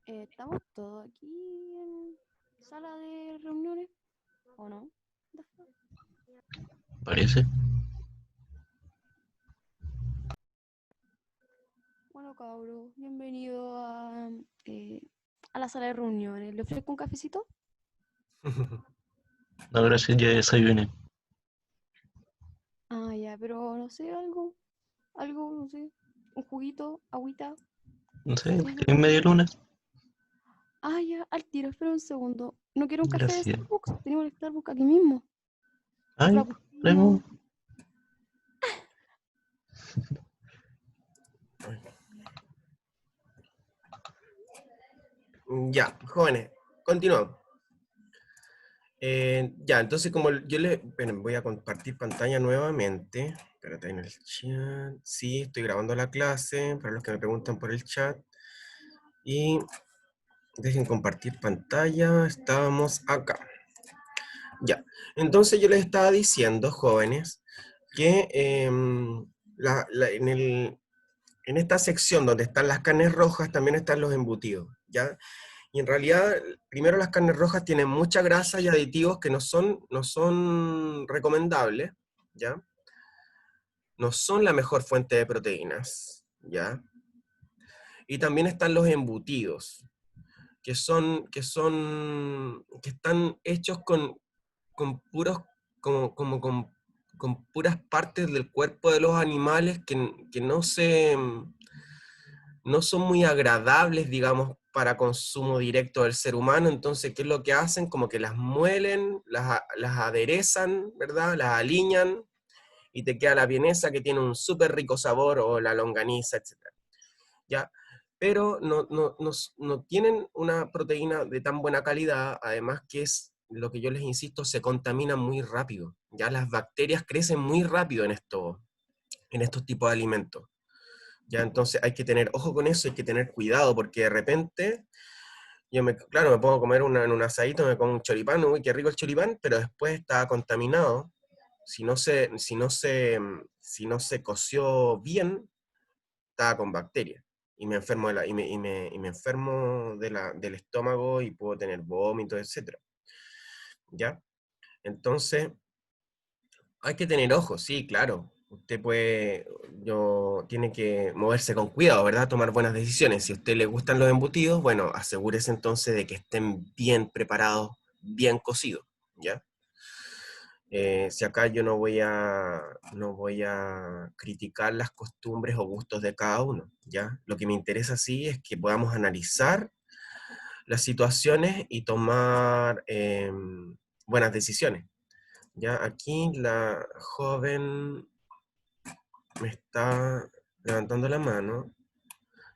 ¿Estamos todos aquí en sala de reuniones o no? The fuck? Parece. Bueno, cabros, bienvenido a la sala de reuniones. ¿Le ofrezco un cafecito? No, gracias, ya desayuné. Ah, ya, pero no sé, algo, no sé, un juguito, agüita, No sé, ¿qué se le ¿en media ofrece? luna? Ah, ya, al tiro, espera un segundo. ¿No quiero un café de Gracias. Starbucks? Tenemos el Starbucks aquí mismo. Un Ay, frappuccino. traemos. Ya, jóvenes, continuamos. Ya, entonces como yo les... Bueno, voy a compartir pantalla nuevamente. Espérate en el chat. Sí, estoy grabando la clase, para los que me preguntan por el chat. Y dejen compartir pantalla, estábamos acá. Ya, entonces yo les estaba diciendo, jóvenes, que en esta sección donde están las carnes rojas también están los embutidos, ¿ya? Y en realidad, primero las carnes rojas tienen mucha grasa y aditivos que no son recomendables, ¿ya? No son la mejor fuente de proteínas, ¿ya? Y también están los embutidos, que están hechos con puros, como con puras partes del cuerpo de los animales que no son muy agradables, digamos, para consumo directo del ser humano. Entonces, ¿qué es lo que hacen? Como que las muelen, las aderezan, ¿verdad? Las aliñan y te queda la vienesa que tiene un súper rico sabor, o la longaniza, etcétera, ¿ya? Pero no tienen una proteína de tan buena calidad, además que es lo que yo les insisto, se contamina muy rápido. Ya las bacterias crecen muy rápido en estos tipos de alimentos. Ya, entonces hay que tener ojo con eso, hay que tener cuidado, porque de repente, claro, me puedo comer en un asadito, me como un choripán, uy, qué rico el choripán, pero después está contaminado. Si no se coció bien, está con bacterias. Y me enfermo, y me enfermo del estómago y puedo tener vómitos, etcétera. ¿Ya? Entonces, hay que tener ojo, sí, claro. Tiene que moverse con cuidado, ¿verdad? Tomar buenas decisiones. Si a usted le gustan los embutidos, bueno, asegúrese entonces de que estén bien preparados, bien cocidos, ¿ya? Si acá yo no voy a criticar las costumbres o gustos de cada uno, ¿ya? Lo que me interesa sí es que podamos analizar las situaciones y tomar buenas decisiones. Ya aquí la joven me está levantando la mano,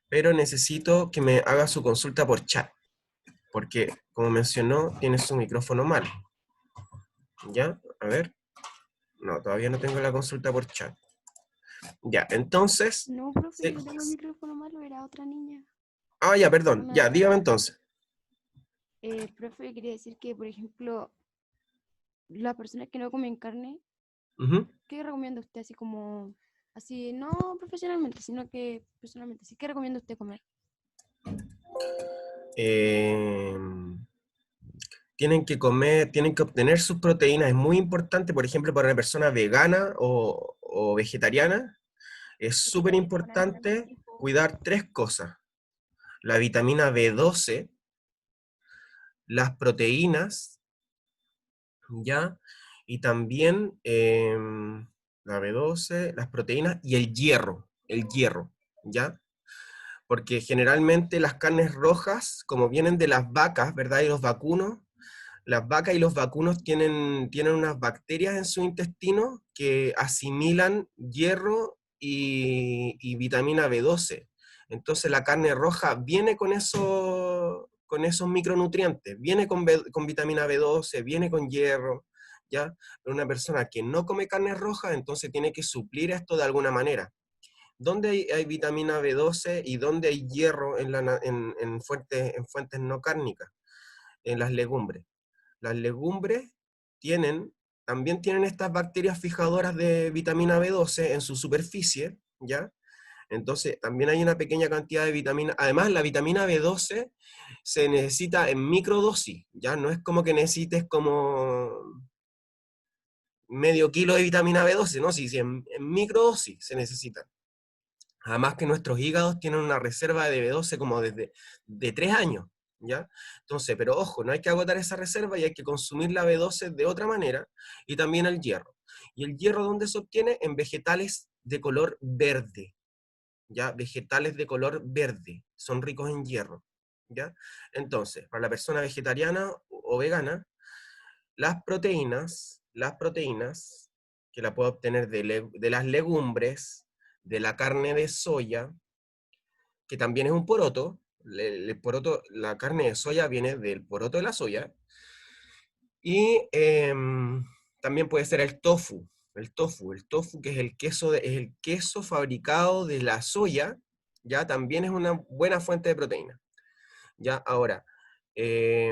pero necesito que me haga su consulta por chat, porque como mencionó, tiene su micrófono mal. ¿Ya? A ver. No, todavía no tengo la consulta por chat. Ya, entonces... No, profe, sí. yo no tengo el micrófono malo, era otra niña. Ah, ya, No perdón. me Ya, haga dígame caso. entonces. Profe, quería decir que, por ejemplo, las personas que no comen carne, Ujú. ¿qué recomienda usted así como, así, no profesionalmente, sino que personalmente, sí, ¿qué recomienda usted comer? Eh, tienen que obtener sus proteínas. Es muy importante, por ejemplo, para una persona vegana o vegetariana, es súper importante cuidar tres cosas: la vitamina B12, las proteínas, ¿ya? Y también la B12, las proteínas y el hierro, ¿ya? Porque generalmente las carnes rojas, como vienen de las vacas, ¿verdad? Y los vacunos, las vacas y los vacunos tienen unas bacterias en su intestino que asimilan hierro y vitamina B12. Entonces la carne roja viene con esos micronutrientes, viene con vitamina B12, viene con hierro, ¿ya? Pero una persona que no come carne roja, entonces tiene que suplir esto de alguna manera. ¿Dónde hay vitamina B12 y dónde hay hierro en fuentes no cárnicas? En las legumbres. Las legumbres también tienen estas bacterias fijadoras de vitamina B12 en su superficie, ¿ya? Entonces, también hay una pequeña cantidad de vitamina. Además, la vitamina B12 se necesita en microdosis, ¿ya? No es como que necesites como medio kilo de vitamina B12, ¿no? Sí, sí, en microdosis se necesita. Además que nuestros hígados tienen una reserva de B12 como desde de 3 años, ¿ya? Entonces, pero ojo, no hay que agotar esa reserva y hay que consumir la B12 de otra manera, y también el hierro. ¿Y el hierro dónde se obtiene? En vegetales de color verde, ¿ya? Vegetales de color verde, son ricos en hierro, ¿ya? Entonces, para la persona vegetariana o vegana, las proteínas, que la puedo obtener de las legumbres, de la carne de soya, que también es un poroto. El poroto, la carne de soya viene del poroto de la soya. Y también puede ser el tofu. El tofu que es es el queso fabricado de la soya, ya también es una buena fuente de proteína. Ya, ahora, y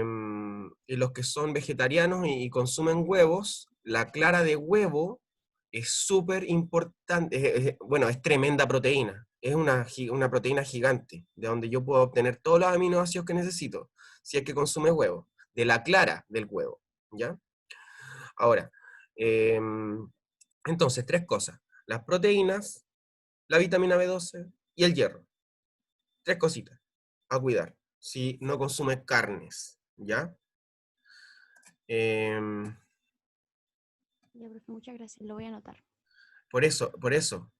los que son vegetarianos y consumen huevos, la clara de huevo es súper importante, bueno, es tremenda proteína, es una proteína gigante, de donde yo puedo obtener todos los aminoácidos que necesito, si es que consume huevo, de la clara del huevo, ¿ya? Ahora, entonces, tres cosas, las proteínas, la vitamina B12 y el hierro, tres cositas a cuidar, si no consume carnes, ¿ya? Em, Ya, profe, muchas gracias, lo voy a anotar. por eso,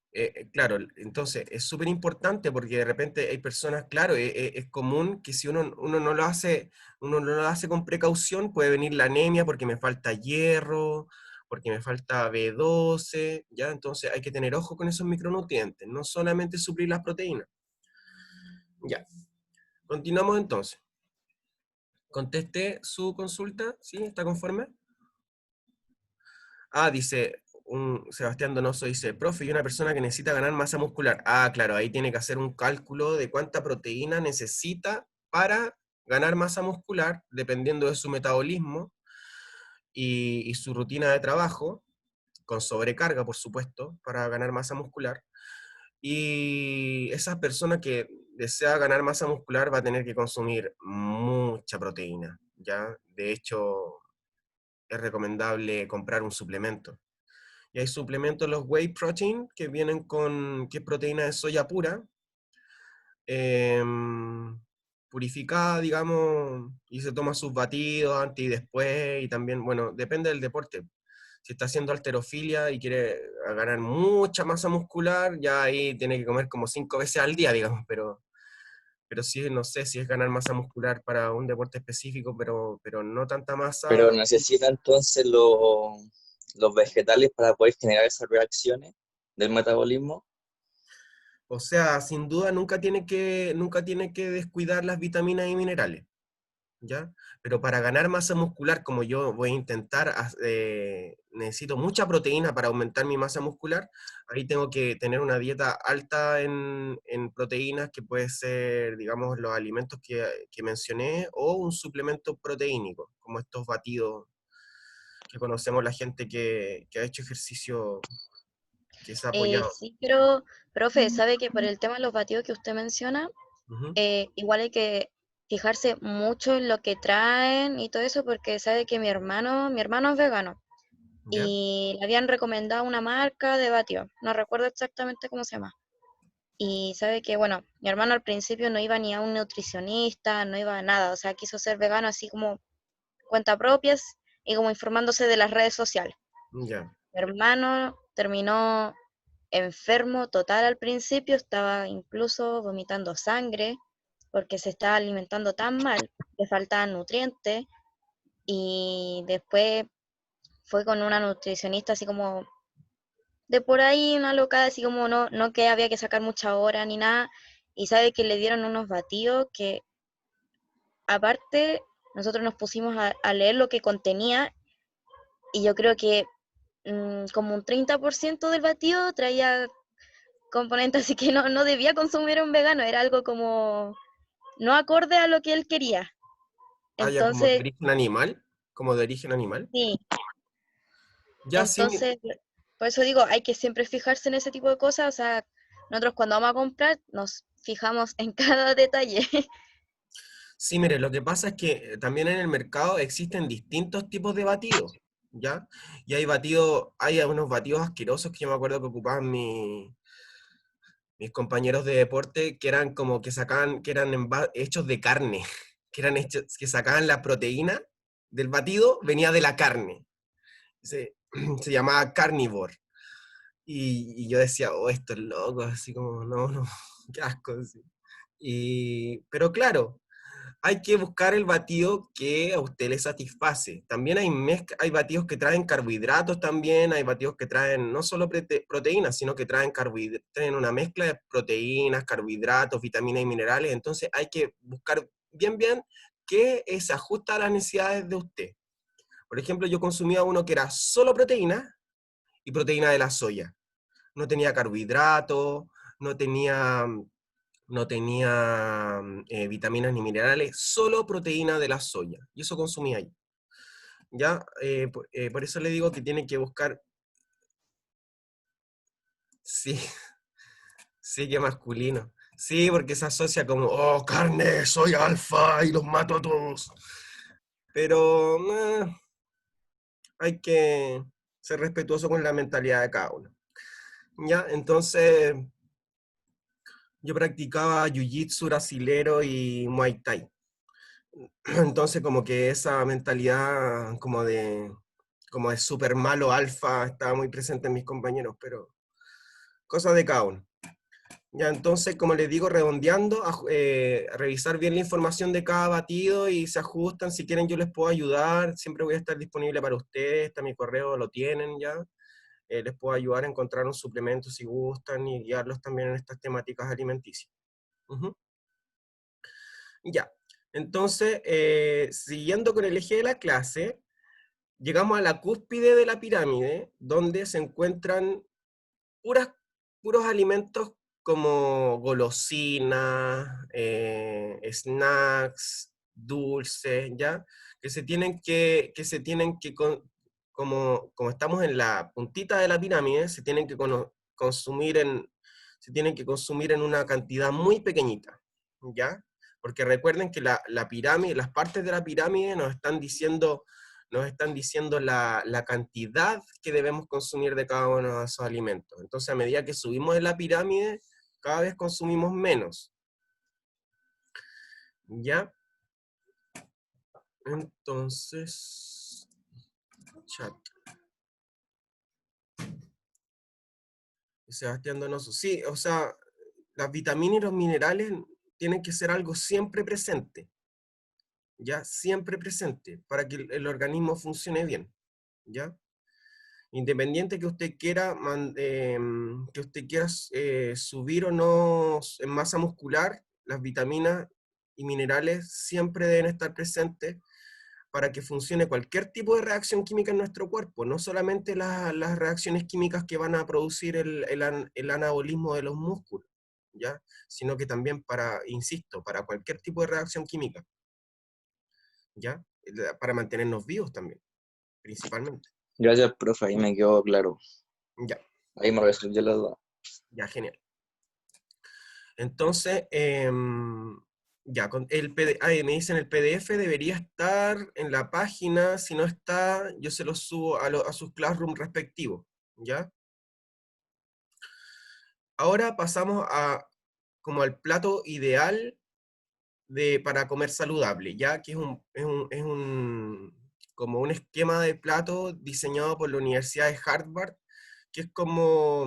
claro, entonces es súper importante porque de repente hay personas, claro, es común que si uno no lo hace, uno no lo hace con precaución, puede venir la anemia porque me falta hierro, porque me falta B12, ¿ya? Entonces hay que tener ojo con esos micronutrientes, no solamente suplir las proteínas. Ya, continuamos entonces. Contesté su consulta, ¿sí? ¿Está conforme? Ah, dice, Sebastián Donoso dice, profe, y una persona que necesita ganar masa muscular. Ah, claro, ahí tiene que hacer un cálculo de cuánta proteína necesita para ganar masa muscular, dependiendo de su metabolismo y su rutina de trabajo, con sobrecarga, por supuesto, para ganar masa muscular. Y esa persona que desea ganar masa muscular va a tener que consumir mucha proteína, ¿ya? De hecho, es recomendable comprar un suplemento. Y hay suplementos, los whey protein, que vienen que es proteína de soya pura, purificada, digamos, y se toma sus batidos antes y después, y también, bueno, depende del deporte. Si está haciendo halterofilia y quiere ganar mucha masa muscular, ya ahí tiene que comer como 5 veces al día, digamos, pero sí, no sé si es ganar masa muscular para un deporte específico, pero no tanta Pero masa. necesita entonces los vegetales para poder generar esas reacciones del metabolismo. O sea, sin duda nunca tiene que descuidar las vitaminas y minerales, ¿ya? Pero para ganar masa muscular, como yo voy a intentar, necesito mucha proteína para aumentar mi masa muscular, ahí tengo que tener una dieta alta en proteínas, que puede ser, digamos, los alimentos que mencioné, o un suplemento proteínico, como estos batidos que conocemos la gente que ha hecho ejercicio, que se ha apoyado. Sí, pero, profe, ¿sabe que por el tema de los batidos que usted menciona, Ujú. igual hay que fijarse mucho en lo que traen y todo eso, porque sabe que mi hermano es vegano ¿Ya? y le habían recomendado una marca de batidos, no recuerdo exactamente cómo se llama. Y sabe que, bueno, mi hermano al principio no iba ni a un nutricionista, no iba a nada, o sea, quiso ser vegano así como cuenta propias y como informándose de las redes sociales. Ya. Mi hermano terminó enfermo total al principio, estaba incluso vomitando sangre porque se estaba alimentando tan mal, le faltaban nutrientes y después fue con una nutricionista así como de por ahí, una locada, así como no que había que sacar mucha hora ni nada, y sabe que le dieron unos batidos que aparte nosotros nos pusimos a leer lo que contenía y yo creo que como un 30% del batido traía componentes, así que no debía consumir un vegano, era algo como no acorde a lo que él quería. Ah, ya, como de Entonces, origen animal, como de origen animal. sí, Ya, sí, entonces, por eso digo, hay que siempre fijarse en ese tipo de cosas, o sea, Nosotros cuando vamos a comprar nos fijamos en cada detalle. Sí, mire, lo que pasa es que también en el mercado existen distintos tipos de batidos, ¿ya? Y hay unos batidos asquerosos que yo me acuerdo que ocupaban mis compañeros de deporte, que eran como que sacaban, que eran hechos de carne, que eran hechos, que sacaban la proteína del batido, venía de la carne. Se, se llamaba carnivore. Y yo decía, oh, esto es loco, así como, no, no, qué asco. Así. Pero claro, hay que buscar el batido que a usted le satisface. También hay batidos que traen carbohidratos también, hay batidos que traen no solo proteínas, sino que traen traen una mezcla de proteínas, carbohidratos, vitaminas y minerales. Entonces hay que buscar bien qué se ajusta a las necesidades de usted. Por ejemplo, yo consumía uno que era solo proteína y proteína de la soya. No tenía carbohidratos, no tenía vitaminas ni minerales, solo proteína de la soya. Y eso consumía yo. ¿Ya? Por eso le digo que tiene que buscar... Sí, sí, que masculino. Sí, porque se asocia como, oh, carne, soy alfa y los mato a todos. Pero hay que ser respetuoso con la mentalidad de cada uno. ¿Ya? Entonces, yo practicaba jiu-jitsu brasilero y muay thai. Entonces, como que esa mentalidad como de súper malo alfa estaba muy presente en mis compañeros, pero cosas de cada uno. Ya, entonces, como les digo, redondeando, revisar bien la información de cada batido y se ajustan. Si quieren, yo les puedo ayudar. Siempre voy a estar disponible para ustedes. Está mi correo, lo tienen ya. Les puedo ayudar a encontrar un suplemento si gustan y guiarlos también en estas temáticas alimenticias. Ujú. Ya, entonces, siguiendo con el eje de la clase, llegamos a la cúspide de la pirámide, donde se encuentran puros alimentos como golosinas, snacks, dulces, ¿ya? Como estamos en la puntita de la pirámide, se tienen que consumir en una cantidad muy pequeñita, ¿ya? Porque recuerden que la pirámide, las partes de la pirámide nos están diciendo la cantidad que debemos consumir de cada uno de esos alimentos. Entonces, a medida que subimos en la pirámide, cada vez consumimos menos. ¿Ya? Entonces, chat. Sebastián Donoso. Sí, o sea, las vitaminas y los minerales tienen que ser algo siempre presente. ¿Ya? Siempre presente, para que el organismo funcione bien. ¿Ya? Independiente que usted quiera, subir o no en masa muscular, las vitaminas y minerales siempre deben estar presentes para que funcione cualquier tipo de reacción química en nuestro cuerpo, no solamente las reacciones químicas que van a producir el anabolismo de los músculos, ¿ya? Sino que también insisto, para cualquier tipo de reacción química, ¿ya? Para mantenernos vivos también, principalmente. Gracias, profe, ahí me quedó claro. Ya. Ahí me resolvió la duda. Ya, genial. Entonces, ya, me dicen el PDF debería estar en la página. Si no está, yo se lo subo a sus classroom respectivos, ¿ya? Ahora pasamos como al plato ideal para comer saludable, ¿ya? Que como un esquema de plato diseñado por la Universidad de Harvard, que es como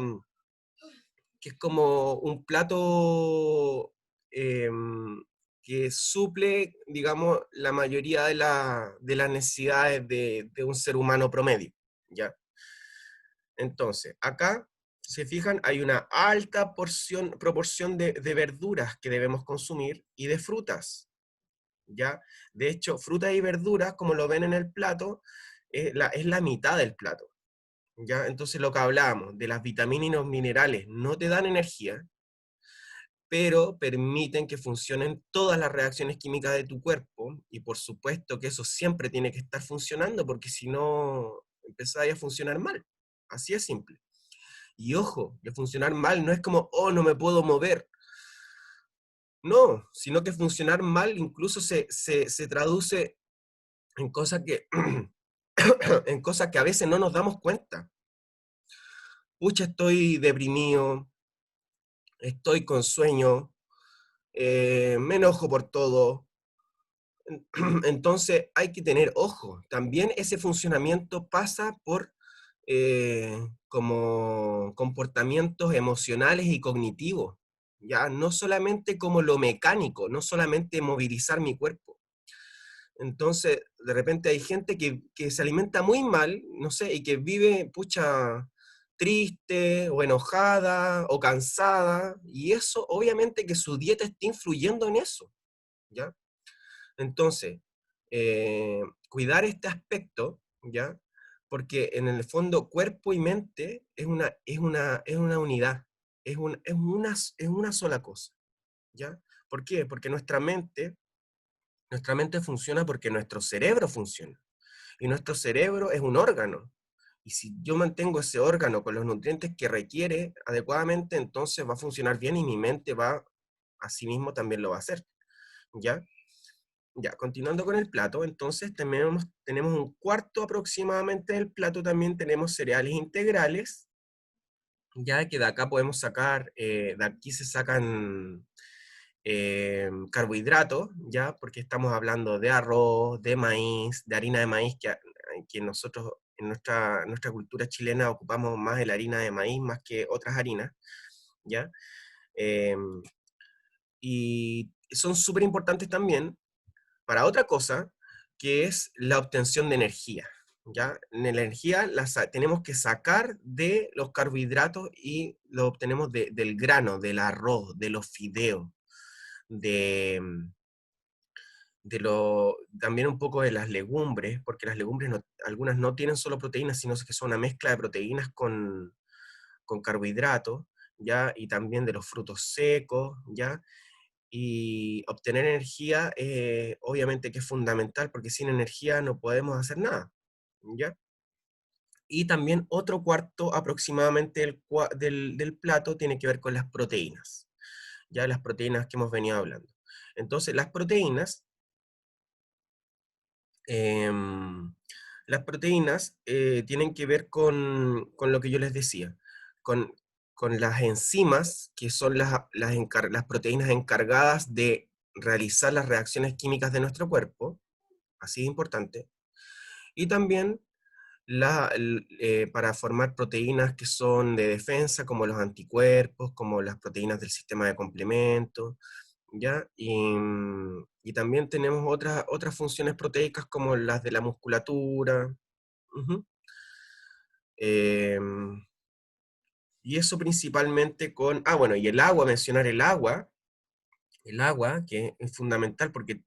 un plato que suple, digamos, la mayoría de las necesidades de un ser humano promedio, ¿ya? Entonces, acá, se fijan, hay una alta proporción de verduras que debemos consumir y de frutas, ¿ya? De hecho, frutas y verduras, como lo ven en el plato, es la mitad del plato. ¿Ya? Entonces lo que hablábamos de las vitaminas y los minerales no te dan energía, pero permiten que funcionen todas las reacciones químicas de tu cuerpo, y por supuesto que eso siempre tiene que estar funcionando, porque si no, empezáis a funcionar mal. Así es simple. Y ojo, que funcionar mal no es como, oh, no me puedo mover. No, sino que funcionar mal incluso se traduce en cosas que, en cosas que a veces no nos damos cuenta. Pucha, estoy deprimido, estoy con sueño, me enojo por todo. Entonces hay que tener ojo. También ese funcionamiento pasa por como comportamientos emocionales y cognitivos, ya no solamente como lo mecánico, no solamente movilizar mi cuerpo. Entonces, de repente hay gente que se alimenta muy mal, no sé, y que vive, pucha, triste o enojada o cansada, y eso obviamente que su dieta está influyendo en eso, ¿ya? Entonces, cuidar este aspecto, ¿ya? Porque en el fondo cuerpo y mente es una unidad, es una sola cosa, ¿ya? ¿Por qué? Porque nuestra mente funciona porque nuestro cerebro funciona. Y nuestro cerebro es un órgano. Y si yo mantengo ese órgano con los nutrientes que requiere adecuadamente, entonces va a funcionar bien y mi mente va, asimismo también lo va a hacer, ¿ya? Ya, continuando con el plato, entonces tenemos un cuarto aproximadamente del plato, también tenemos cereales integrales, ya que de acá podemos sacar, de aquí se sacan carbohidratos, ya, porque estamos hablando de arroz, de maíz, de harina de maíz, que nosotros en nuestra cultura chilena ocupamos más la harina de maíz más que otras harinas, ya. Y son súper importantes también para otra cosa, que es la obtención de energía, ¿ya? La energía tenemos que sacar de los carbohidratos y lo obtenemos del grano, del arroz, de los fideos, de, también un poco de las legumbres, porque las legumbres algunas no tienen solo proteínas, sino que son una mezcla de proteínas con carbohidratos, ¿ya? Y también de los frutos secos, ¿ya? Y obtener energía, obviamente que es fundamental, porque sin energía no podemos hacer nada, ¿ya? Y también otro cuarto aproximadamente del plato tiene que ver con las proteínas, ya las proteínas que hemos venido hablando. Entonces, em, las proteínas tienen que ver con lo que yo les decía, con, con las enzimas, que son las proteínas encargadas de realizar las reacciones químicas de nuestro cuerpo, así de importante, y también para formar proteínas que son de defensa, como los anticuerpos, como las proteínas del sistema de complemento, ¿ya? Y también tenemos otras funciones proteicas como las de la musculatura. Ujú. Em, y eso principalmente bueno, y el agua, mencionar el agua, que es fundamental porque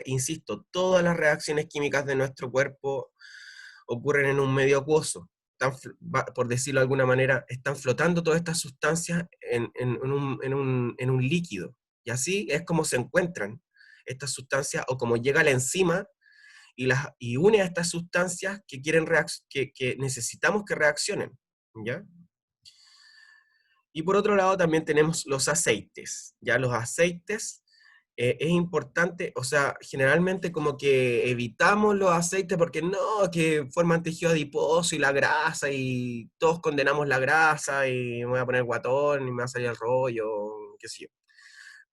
insisto, todas las reacciones químicas de nuestro cuerpo ocurren en un medio acuoso. Por decirlo de alguna manera, están flotando todas estas sustancias en un líquido. Y así es como se encuentran estas sustancias o como llega la enzima y une a estas sustancias que necesitamos que reaccionen, ¿ya? Y por otro lado también tenemos los aceites, ¿ya? Los aceites es importante, o sea, generalmente como que evitamos los aceites porque no, que forman tejido adiposo y la grasa y todos condenamos la grasa y me voy a poner guatón y me va a salir el rollo, qué sé yo.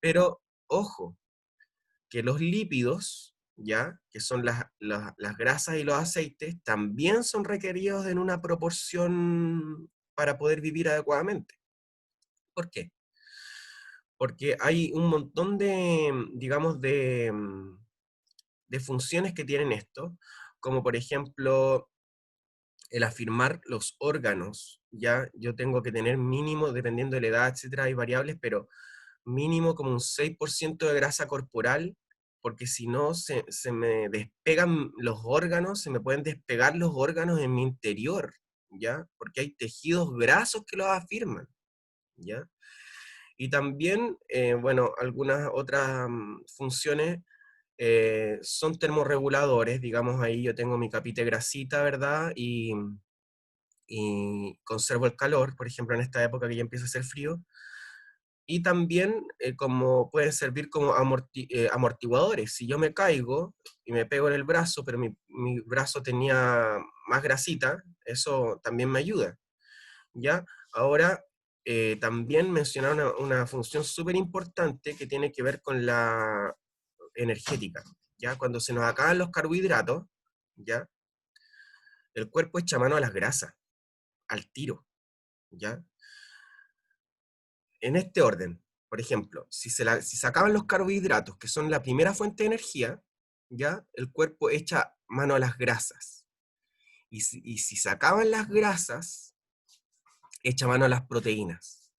Pero, ojo, que los lípidos, ¿ya? Que son las grasas y los aceites, también son requeridos en una proporción para poder vivir adecuadamente. ¿Por qué? Porque hay un montón digamos, de funciones que tienen esto, como por ejemplo el afirmar los órganos, ya yo tengo que tener mínimo, dependiendo de la edad, etcétera, hay variables, pero mínimo como un 6% de grasa corporal, porque si no se me despegan los órganos, se me pueden despegar los órganos en mi interior, ¿ya? Porque hay tejidos grasos que los afirman, ¿ya? Y también, bueno, algunas otras funciones son termorreguladores, digamos, ahí yo tengo mi capita de grasita, ¿verdad? y conservo el calor, por ejemplo, en esta época que ya empieza a hacer frío. Y también como pueden servir como amortiguadores. Si yo me caigo y me pego en el brazo, pero mi brazo tenía más grasita, eso también me ayuda, ¿ya? Ahora, también mencionar una función súper importante que tiene que ver con la energética, ¿ya? Cuando se nos acaban los carbohidratos, ¿ya? El cuerpo echa mano a las grasas, al tiro, ¿ya? En este orden, por ejemplo, si se acaban los carbohidratos, que son la primera fuente de energía, ¿ya? El cuerpo echa mano a las grasas. Y si se acaban las grasas, echa mano a las proteínas.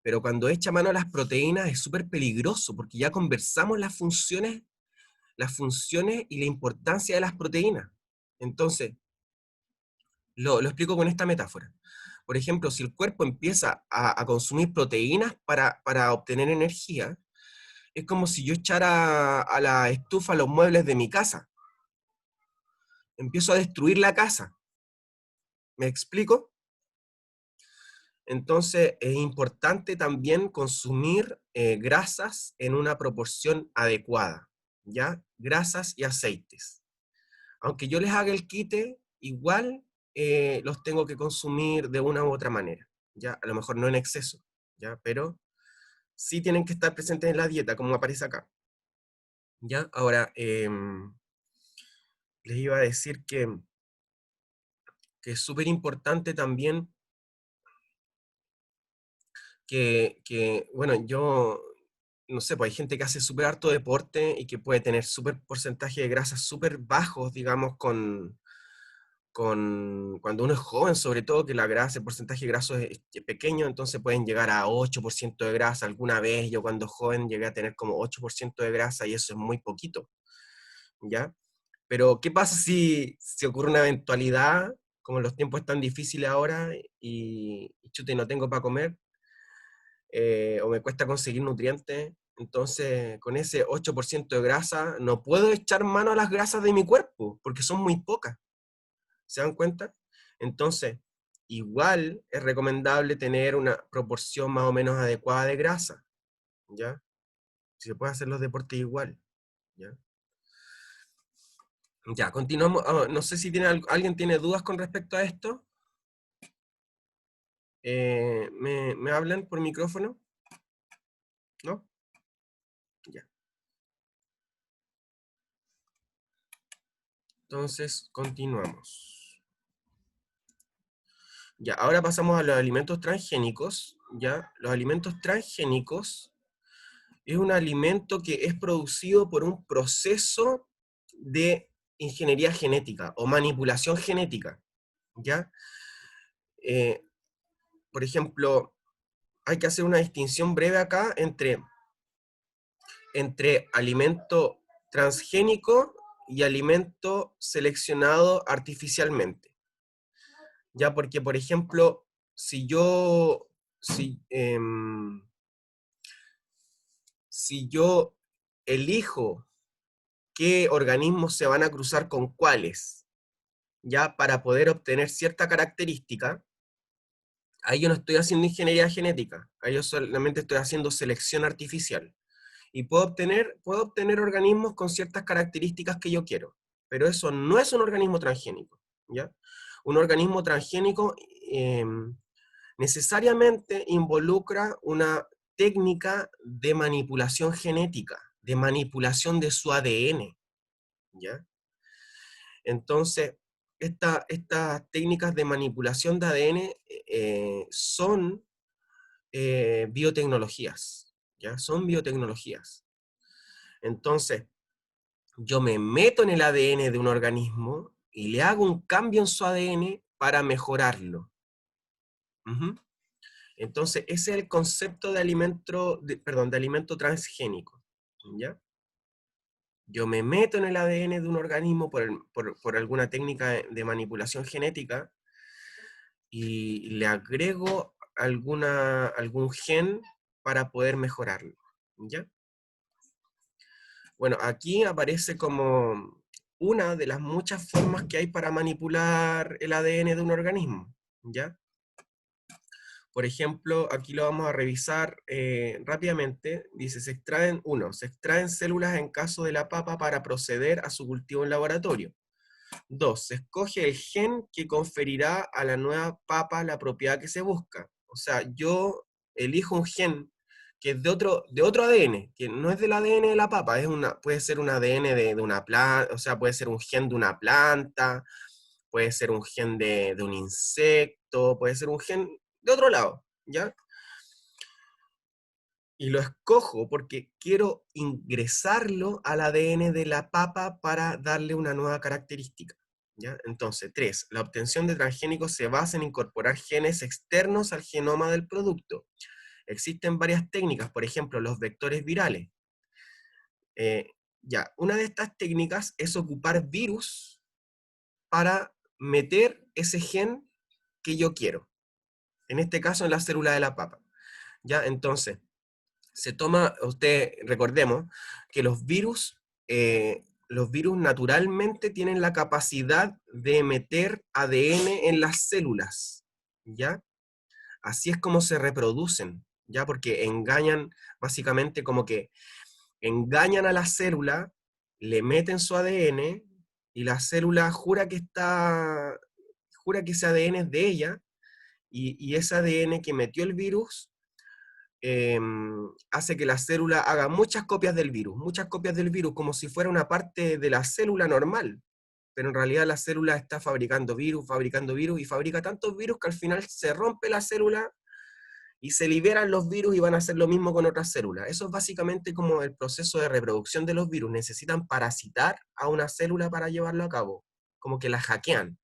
Pero cuando echa mano a las proteínas es súper peligroso, porque ya conversamos las funciones y la importancia de las proteínas. Entonces, lo explico con esta metáfora. Por ejemplo, si el cuerpo empieza a consumir proteínas para obtener energía, es como si yo echara a la estufa los muebles de mi casa. Empiezo a destruir la casa. ¿Me explico? Entonces, es importante también consumir grasas en una proporción adecuada, ¿ya? Grasas y aceites. Aunque yo les haga el quite, igual los tengo que consumir de una u otra manera, ¿ya? A lo mejor no en exceso, ¿ya? Pero sí tienen que estar presentes en la dieta, como aparece acá, ¿ya? Ahora, les iba a decir que es súper importante también bueno, yo, no sé, pues hay gente que hace súper harto deporte y que puede tener súper porcentaje de grasas súper bajos, digamos, cuando uno es joven, sobre todo, que la grasa, el porcentaje de grasa es pequeño, entonces pueden llegar a 8% de grasa. Alguna vez yo cuando joven llegué a tener como 8% de grasa y eso es muy poquito, ¿ya? Pero, ¿qué pasa si ocurre una eventualidad, como los tiempos están difíciles ahora y chute, no tengo para comer, o me cuesta conseguir nutrientes? Entonces, con ese 8% de grasa, no puedo echar mano a las grasas de mi cuerpo, porque son muy pocas. ¿Se dan cuenta? Entonces, igual es recomendable tener una proporción más o menos adecuada de grasa, ¿ya? Si se puede hacer los deportes igual, ¿ya? Ya, continuamos. No sé si alguien tiene dudas con respecto a esto. ¿Me hablan por micrófono? ¿No? Ya. Entonces, continuamos. Ya, ahora pasamos a los alimentos transgénicos, ¿ya? Los alimentos transgénicos es un alimento que es producido por un proceso de ingeniería genética o manipulación genética, ¿ya? Eh, por ejemplo, hay que hacer una distinción breve acá entre alimento transgénico y alimento seleccionado artificialmente. Ya, porque, por ejemplo, si yo elijo qué organismos se van a cruzar con cuáles, ya para poder obtener cierta característica, ahí yo no estoy haciendo ingeniería genética, ahí yo solamente estoy haciendo selección artificial. Y puedo obtener organismos con ciertas características que yo quiero, pero eso no es un organismo transgénico, ¿ya? Un organismo transgénico necesariamente involucra una técnica de manipulación genética, de manipulación de su ADN, ¿ya? Entonces, estas técnicas de manipulación de ADN son biotecnologías, ¿ya? Son biotecnologías. Entonces, yo me meto en el ADN de un organismo y le hago un cambio en su ADN para mejorarlo. Entonces, ese es el concepto de alimento transgénico, ¿ya? Yo me meto en el ADN de un organismo por alguna técnica de manipulación genética y le agrego algún gen para poder mejorarlo, ¿ya? Bueno, aquí aparece como una de las muchas formas que hay para manipular el ADN de un organismo, ¿ya? Por ejemplo, aquí lo vamos a revisar rápidamente. Dice, se extraen células en caso de la papa para proceder a su cultivo en laboratorio. 2, se escoge el gen que conferirá a la nueva papa la propiedad que se busca. O sea, yo elijo un gen que es de otro ADN, que no es del ADN de la papa, puede ser un ADN de una planta, o sea, puede ser un gen de una planta, puede ser un gen de un insecto, puede ser un gen de otro lado, ¿ya? Y lo escojo porque quiero ingresarlo al ADN de la papa para darle una nueva característica, ¿ya? Entonces, 3, la obtención de transgénicos se basa en incorporar genes externos al genoma del producto. Existen varias técnicas, por ejemplo, los vectores virales. Una de estas técnicas es ocupar virus para meter ese gen que yo quiero. En este caso, en la célula de la papa. ¿Ya? Entonces, recordemos que los virus naturalmente tienen la capacidad de meter ADN en las células, ¿ya? Así es como se reproducen, ¿ya? Porque básicamente como que engañan a la célula, le meten su ADN, y la célula jura que ese ADN es de ella, y ese ADN que metió el virus hace que la célula haga muchas copias del virus, como si fuera una parte de la célula normal, pero en realidad la célula está fabricando virus, y fabrica tantos virus que al final se rompe la célula y se liberan los virus y van a hacer lo mismo con otras células. Eso es básicamente como el proceso de reproducción de los virus. Necesitan parasitar a una célula para llevarlo a cabo, como que la hackean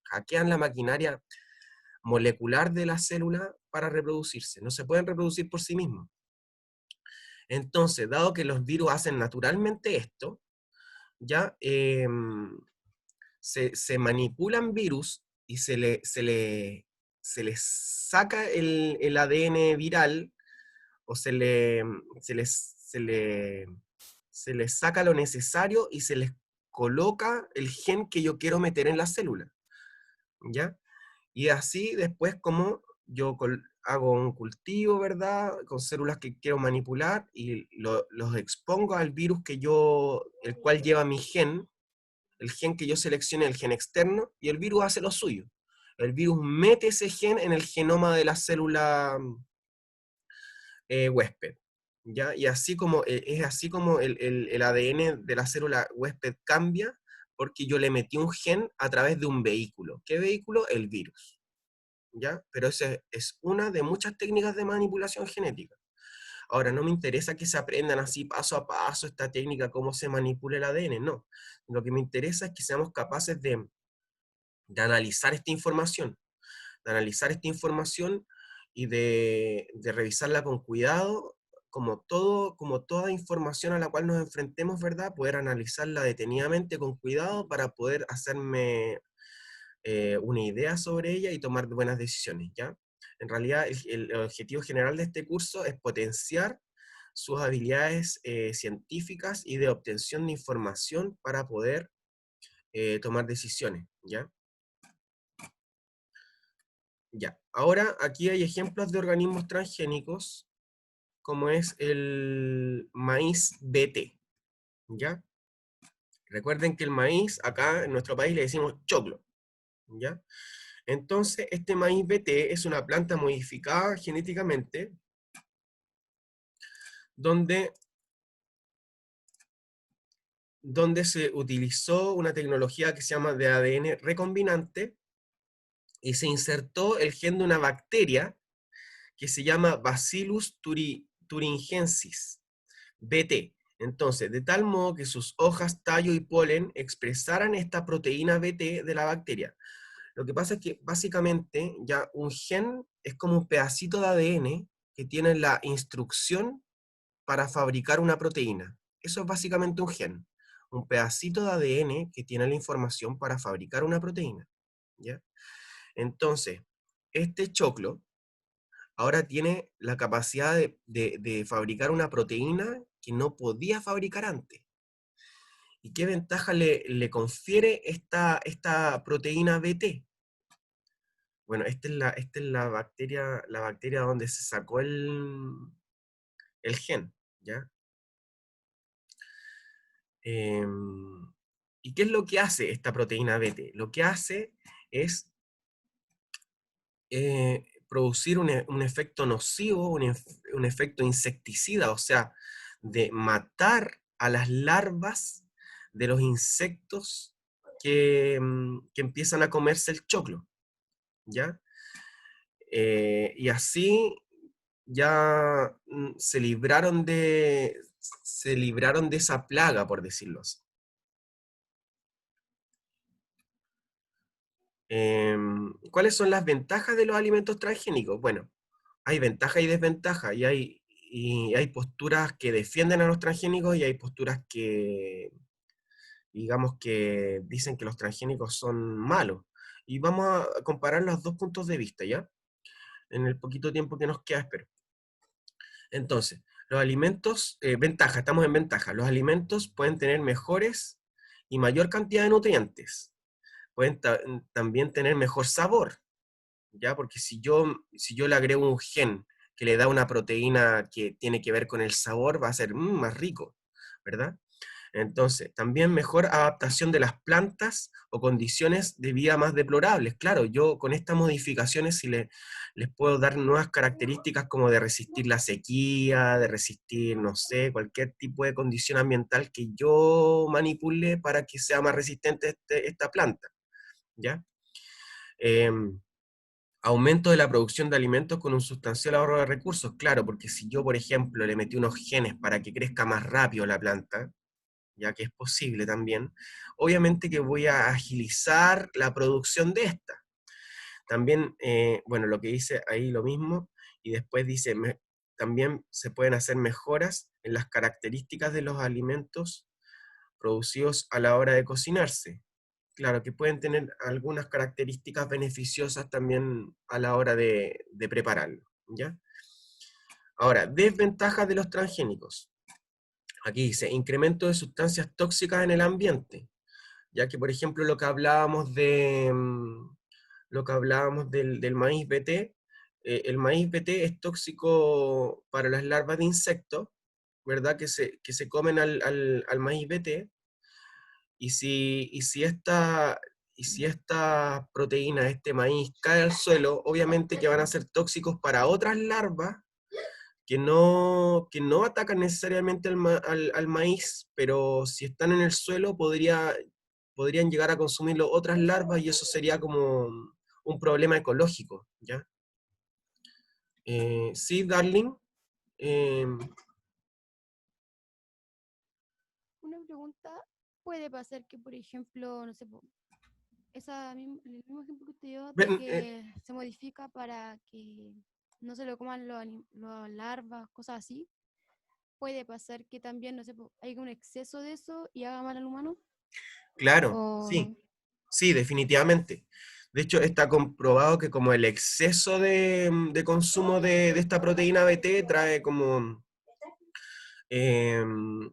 la maquinaria molecular de la célula para reproducirse. No se pueden reproducir por sí mismos. Entonces, dado que los virus hacen naturalmente esto, ya se manipulan virus y se les saca el ADN viral, o se les saca lo necesario y se les coloca el gen que yo quiero meter en la célula, ¿ya? Y así después como yo hago un cultivo, ¿verdad? Con células que quiero manipular y los expongo al virus el cual lleva mi gen, el gen que yo seleccione, el gen externo, y el virus hace lo suyo. El virus mete ese gen en el genoma de la célula huésped, ¿ya? Y es así como el ADN de la célula huésped cambia, porque yo le metí un gen a través de un vehículo. ¿Qué vehículo? El virus, ¿ya? Pero esa es una de muchas técnicas de manipulación genética. Ahora, no me interesa que se aprendan así paso a paso esta técnica, cómo se manipula el ADN, no. Lo que me interesa es que seamos capaces de analizar esta información, y de revisarla con cuidado, como toda información a la cual nos enfrentemos, ¿verdad? Poder analizarla detenidamente, con cuidado, para poder hacerme una idea sobre ella y tomar buenas decisiones, ¿ya? En realidad, el objetivo general de este curso es potenciar sus habilidades científicas y de obtención de información para poder tomar decisiones, ¿ya? Ya. Ahora, aquí hay ejemplos de organismos transgénicos, como es el maíz BT, ¿ya? Recuerden que el maíz, acá en nuestro país le decimos choclo, ¿ya? Entonces, este maíz BT es una planta modificada genéticamente, donde se utilizó una tecnología que se llama de ADN recombinante, y se insertó el gen de una bacteria que se llama Bacillus thuringiensis, BT. Entonces, de tal modo que sus hojas, tallo y polen expresaran esta proteína BT de la bacteria. Lo que pasa es que básicamente ya un gen es como un pedacito de ADN que tiene la instrucción para fabricar una proteína. Eso es básicamente un gen, un pedacito de ADN que tiene la información para fabricar una proteína, ¿ya? Entonces, este choclo ahora tiene la capacidad de fabricar una proteína que no podía fabricar antes. ¿Y qué ventaja le confiere esta proteína BT? Bueno, esta es la bacteria donde se sacó el gen, ¿ya? ¿Y qué es lo que hace esta proteína BT? Lo que hace es producir un efecto nocivo, un efecto insecticida, o sea, de matar a las larvas de los insectos que empiezan a comerse el choclo, ¿ya? Y así ya se libraron de esa plaga, por decirlo así. ¿Cuáles son las ventajas de los alimentos transgénicos? Bueno, hay ventajas y desventajas, y hay posturas que defienden a los transgénicos y hay posturas que, digamos, que dicen que los transgénicos son malos. Y vamos a comparar los dos puntos de vista, ¿ya? En el poquito tiempo que nos queda, espero. Entonces, los alimentos, ventaja, estamos en ventaja. Los alimentos pueden tener mejores y mayor cantidad de nutrientes. Pueden también tener mejor sabor, ¿ya? Porque si yo le agrego un gen que le da una proteína que tiene que ver con el sabor, va a ser más rico, ¿verdad? Entonces, también mejor adaptación de las plantas o condiciones de vida más deplorables. Claro, yo con estas modificaciones sí les puedo dar nuevas características como de resistir la sequía, de resistir, no sé, cualquier tipo de condición ambiental que yo manipule para que sea más resistente esta planta, ¿ya? Aumento de la producción de alimentos con un sustancial ahorro de recursos, claro, porque si yo, por ejemplo, le metí unos genes para que crezca más rápido la planta, ya que es posible también, obviamente que voy a agilizar la producción de esta. También, bueno, lo que dice ahí lo mismo, y después dice, también se pueden hacer mejoras en las características de los alimentos producidos a la hora de cocinarse. Claro, que pueden tener algunas características beneficiosas también a la hora de prepararlo, ¿ya? Ahora, desventajas de los transgénicos. Aquí dice, incremento de sustancias tóxicas en el ambiente, ya que, por ejemplo, lo que hablábamos del maíz BT, el maíz BT es tóxico para las larvas de insectos, ¿verdad? Que se comen al maíz BT, y si esta proteína, este maíz, cae al suelo, obviamente que van a ser tóxicos para otras larvas que no atacan necesariamente al maíz, pero si están en el suelo podrían llegar a consumirlo otras larvas y eso sería como un problema ecológico, ¿ya? Sí, Darling. Una pregunta, ¿puede pasar que, por ejemplo, no sé, el mismo ejemplo que usted dio, de que se modifica para que no se lo coman los larvas, cosas así? ¿Puede pasar que también, no sé, haya un exceso de eso y haga mal al humano? Claro, sí, sí, definitivamente. De hecho, está comprobado que como el exceso de consumo de esta proteína BT trae como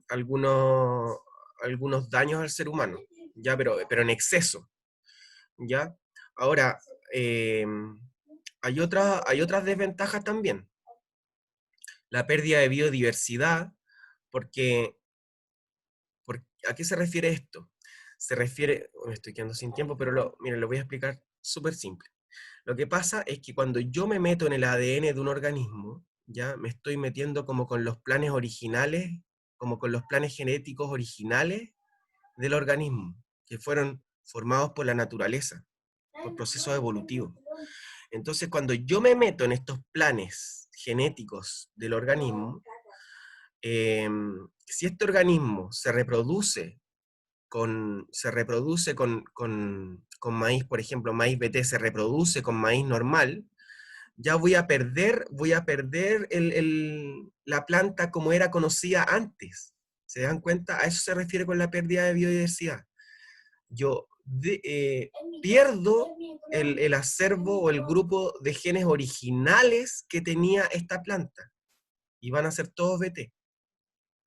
algunos daños al ser humano, ¿ya? Pero en exceso, ¿ya? Ahora, hay otras desventajas también. La pérdida de biodiversidad, porque ¿a qué se refiere esto? Se refiere, me estoy quedando sin tiempo, pero miren, lo voy a explicar súper simple. Lo que pasa es que cuando yo me meto en el ADN de un organismo, ya me estoy metiendo como con los planes originales, como con los planes genéticos originales del organismo, que fueron formados por la naturaleza, por procesos evolutivos. Entonces, cuando yo me meto en estos planes genéticos del organismo, si este organismo se reproduce con maíz, por ejemplo, maíz BT se reproduce con maíz normal, ya voy a perder la planta como era conocida antes. ¿Se dan cuenta? A eso se refiere con la pérdida de biodiversidad. Yo pierdo el acervo o el grupo de genes originales que tenía esta planta. Y van a ser todos BT.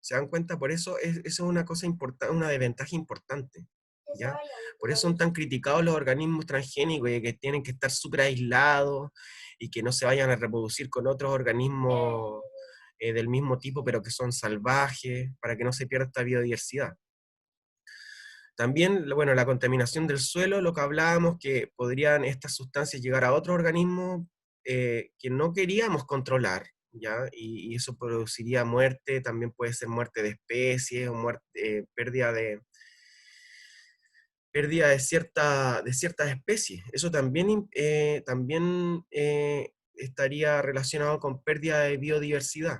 ¿Se dan cuenta? Por eso eso es una cosa importante, una desventaja importante, ¿ya? Por eso son tan criticados los organismos transgénicos y que tienen que estar súper aislados y que no se vayan a reproducir con otros organismos del mismo tipo, pero que son salvajes, para que no se pierda esta biodiversidad. También, bueno, la contaminación del suelo, lo que hablábamos, que podrían estas sustancias llegar a otros organismos que no queríamos controlar, ¿ya? Y eso produciría muerte, también puede ser muerte de especies, o muerte, pérdida de ciertas especies. Eso también, estaría relacionado con pérdida de biodiversidad,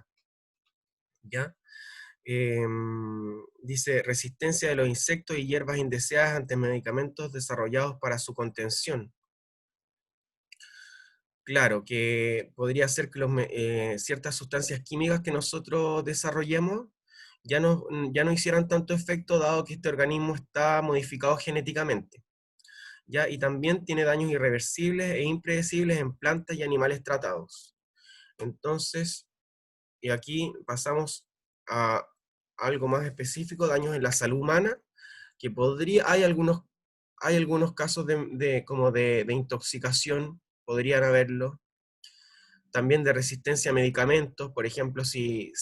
¿ya? Dice, resistencia de los insectos y hierbas indeseadas ante medicamentos desarrollados para su contención. Claro, que podría ser que ciertas sustancias químicas que nosotros desarrollemos ya no hicieran tanto efecto dado que este organismo está modificado genéticamente, ¿ya? Y también tiene daños irreversibles e impredecibles en plantas y animales tratados. Entonces, y aquí pasamos a algo más específico, daños en la salud humana, que hay algunos casos de intoxicación, podrían haberlo, también de resistencia a medicamentos, por ejemplo, si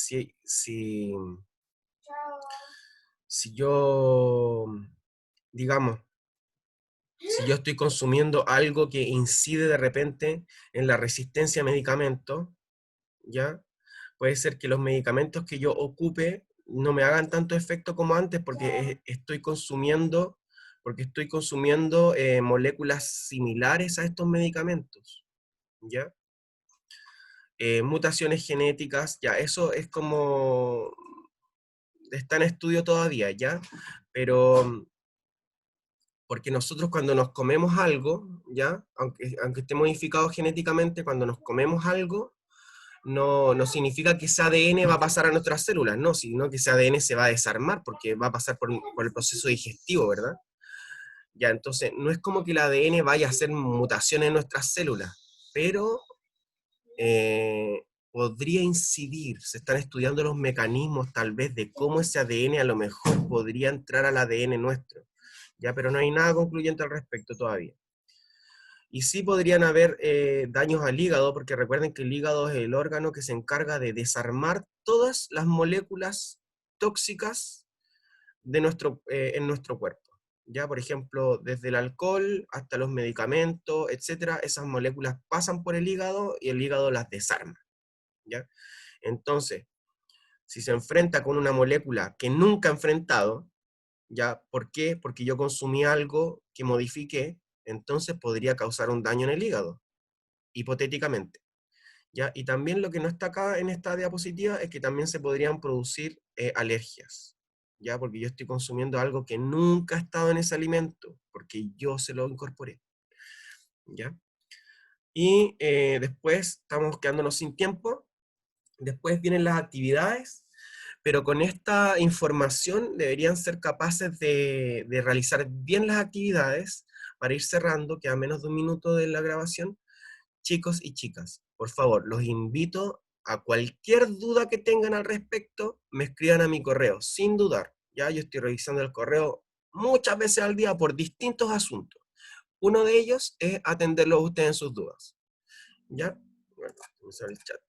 yo, digamos, si yo estoy consumiendo algo que incide de repente en la resistencia a medicamentos, ¿ya? Puede ser que los medicamentos que yo ocupe no me hagan tanto efecto como antes porque estoy consumiendo moléculas similares a estos medicamentos, ¿ya? Mutaciones genéticas, ya, eso es como, está en estudio todavía, ¿ya? Pero, porque nosotros cuando nos comemos algo, ¿ya? Aunque esté modificado genéticamente, cuando nos comemos algo, no significa que ese ADN va a pasar a nuestras células, no, sino que ese ADN se va a desarmar porque va a pasar por el proceso digestivo, ¿verdad? Ya, entonces, no es como que el ADN vaya a hacer mutaciones en nuestras células, pero podría incidir, se están estudiando los mecanismos tal vez de cómo ese ADN a lo mejor podría entrar al ADN nuestro, ya, pero no hay nada concluyente al respecto todavía. Y sí podrían haber daños al hígado, porque recuerden que el hígado es el órgano que se encarga de desarmar todas las moléculas tóxicas en nuestro cuerpo. Ya, por ejemplo, desde el alcohol hasta los medicamentos, etcétera, esas moléculas pasan por el hígado y el hígado las desarma. ¿Ya? Entonces, si se enfrenta con una molécula que nunca ha enfrentado, ¿ya? ¿Por qué? Porque yo consumí algo que modifiqué, entonces podría causar un daño en el hígado, hipotéticamente, ¿ya? Y también lo que no está acá en esta diapositiva es que también se podrían producir alergias, ¿ya? Porque yo estoy consumiendo algo que nunca ha estado en ese alimento, porque yo se lo incorporé, ¿ya? Y después estamos quedándonos sin tiempo, después vienen las actividades, pero con esta información deberían ser capaces de realizar bien las actividades para ir cerrando, queda menos de un minuto de la grabación. Chicos y chicas, por favor, los invito a cualquier duda que tengan al respecto, me escriban a mi correo, sin dudar. Ya yo estoy revisando el correo muchas veces al día por distintos asuntos. Uno de ellos es atenderlos a ustedes en sus dudas. ¿Ya? Bueno, vamos a ver el chat.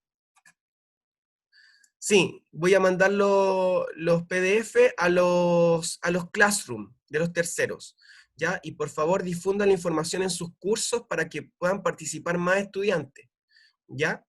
Sí, voy a mandar los PDF a los Classroom de los terceros, ¿ya? Y por favor difundan la información en sus cursos para que puedan participar más estudiantes, ¿ya?